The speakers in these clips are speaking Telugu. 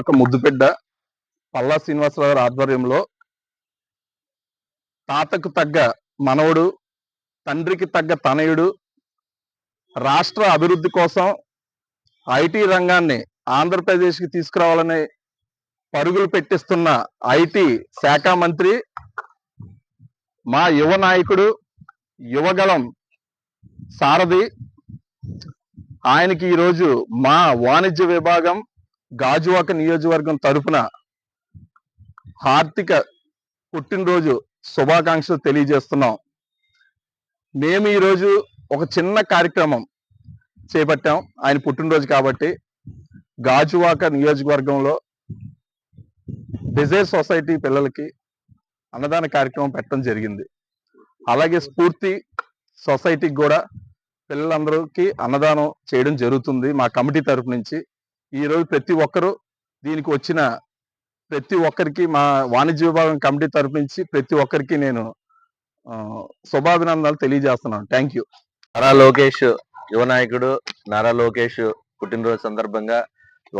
గాజువాక ముద్దుబిడ్డ పల్లా శ్రీనివాసరావు గారి ఆధ్వర్యంలో తాతకు తగ్గ మనవడు, తండ్రికి తగ్గ తనయుడు, రాష్ట్ర అభివృద్ధి కోసం ఐటీ రంగాన్ని ఆంధ్రప్రదేశ్కి తీసుకురావాలని పరుగులు పెట్టిస్తున్న ఐటీ శాఖ మంత్రి, మా యువ నాయకుడు, యువగళం సారథి, ఆయనకి ఈరోజు మా వాణిజ్య విభాగం గాజువాక నియోజకవర్గం తరపున హార్దిక పుట్టినరోజు శుభాకాంక్షలు తెలియజేస్తున్నాం. మేము ఈరోజు ఒక చిన్న కార్యక్రమం చేపట్టాం ఆయన పుట్టినరోజు కాబట్టి. గాజువాక నియోజకవర్గంలో డిజైర్ సొసైటీ పిల్లలకి అన్నదాన కార్యక్రమం పెట్టడం జరిగింది. అలాగే స్ఫూర్తి సొసైటీకి కూడా పిల్లలందరికీ అన్నదానం చేయడం జరుగుతుంది మా కమిటీ తరపు నుంచి. ఈరోజు ప్రతి ఒక్కరూ దీనికి వచ్చిన ప్రతి ఒక్కరికి మా వాణిజ్య విభాగం కమిటీ తరపు నుంచి ప్రతి ఒక్కరికి నేను శుభాభినందనలు తెలియజేస్తున్నాను. Thank you. నారా లోకేష్, యువ నాయకుడు నారా లోకేష్ పుట్టినరోజు సందర్భంగా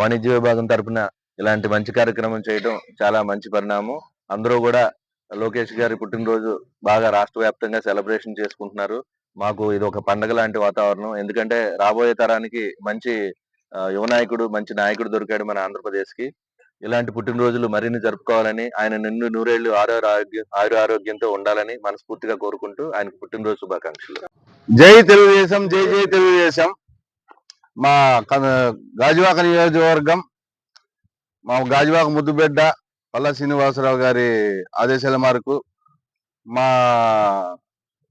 వాణిజ్య విభాగం తరపున ఇలాంటి మంచి కార్యక్రమం చేయడం చాలా మంచి పరిణామం. అందరూ కూడా లోకేష్ గారి పుట్టినరోజు బాగా రాష్ట్ర వ్యాప్తంగా సెలబ్రేషన్ చేసుకుంటున్నారు. మాకు ఇది ఒక పండగ లాంటి వాతావరణం. ఎందుకంటే రాబోయే తరానికి మంచి యువ నాయకుడు, మంచి నాయకుడు దొరికాడు మన ఆంధ్రప్రదేశ్ కి. ఇలాంటి పుట్టినరోజులు మరిన్ని జరుపుకోవాలని, ఆయన నిన్ను నూరేళ్లు ఆరోగ్యంతో ఉండాలని మనస్ఫూర్తిగా కోరుకుంటూ ఆయనకు పుట్టినరోజు శుభాకాంక్షలు. జై తెలుగుదేశం, జై జై తెలుగుదేశం. మా గాజువాక నియోజకవర్గం, మా గాజువాక ముద్దుబిడ్డ పల్లా శ్రీనివాసరావు గారి ఆదేశాల మేరకు మా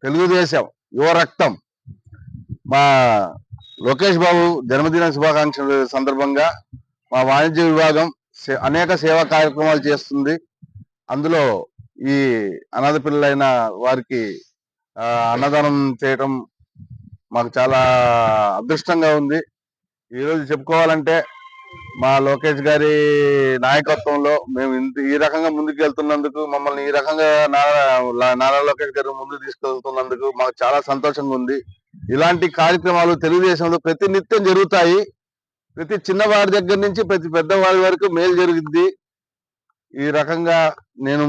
తెలుగుదేశం యువ రక్తం మా లోకేష్ బాబు జన్మదిన శుభాకాంక్షల సందర్భంగా మా వాణిజ్య విభాగం అనేక సేవా కార్యక్రమాలు చేస్తుంది. అందులో ఈ అనాథ పిల్లలైన వారికి అన్నదానం చేయటం మాకు చాలా అదృష్టంగా ఉంది. ఈరోజు చెప్పుకోవాలంటే మా లోకేష్ గారి నాయకత్వంలో మేము ఈ రకంగా ముందుకు వెళ్తున్నందుకు, మమ్మల్ని ఈ రకంగా నారా లోకేష్ గారు ముందుకు తీసుకెళ్తున్నందుకు మాకు చాలా సంతోషంగా ఉంది. ఇలాంటి కార్యక్రమాలు తెలుగుదేశంలో ప్రతి నిత్యం జరుగుతాయి. ప్రతి చిన్నవాడి దగ్గర నుంచి ప్రతి పెద్దవాడి వరకు మేలు జరుగుద్ది. ఈ రకంగా నేను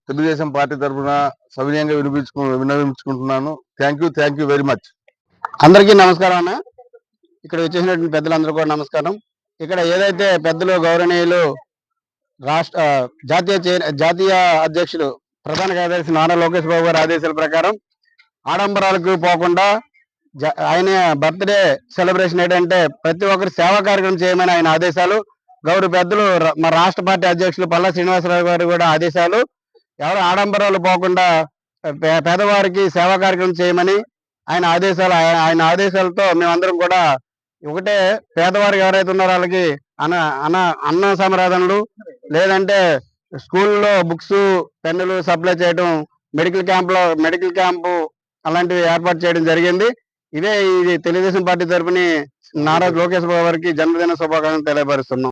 తెలుగుదేశం పార్టీ తరఫున సవినయంగా విన్నవించుకుంటున్నాను. Thank you very much. అందరికీ నమస్కారం అన్న. ఇక్కడ వచ్చేసినటువంటి పెద్దలందరూ కూడా నమస్కారం. ఇక్కడ ఏదైతే పెద్దలు గౌరవనీయులు జాతీయ అధ్యక్షులు ప్రధాన కార్యదర్శి నారా లోకేష్ బాబు గారి ఆదేశాల ప్రకారం ఆడంబరాలకు పోకుండా ఆయన బర్త్డే సెలబ్రేషన్ ఏంటంటే ప్రతి ఒక్కరు సేవా కార్యక్రమం చేయమని ఆయన ఆదేశాలు. గౌరవ పెద్దలు మా రాష్ట్ర పార్టీ అధ్యక్షులు పల్లా శ్రీనివాసరావు గారు కూడా ఆదేశాలు. ఎవరు ఆడంబరాలు పోకుండా పేదవారికి సేవా కార్యక్రమం చేయమని ఆయన ఆదేశాలు. ఆయన ఆదేశాలతో మేమందరం కూడా ఒకటే, పేదవారికి ఎవరైతే ఉన్నారో వాళ్ళకి అన్న సంరాధనలు, లేదంటే స్కూల్లో బుక్స్, పెన్నులు సప్లై చేయడం, మెడికల్ క్యాంపు అలాంటివి ఏర్పాటు చేయడం జరిగింది. ఇది తెలుగుదేశం పార్టీ తరపుని నారా లోకేష్ బాబు గారికి జన్మదిన శుభాకాంక్షలు తెలియపరుస్తున్నాం.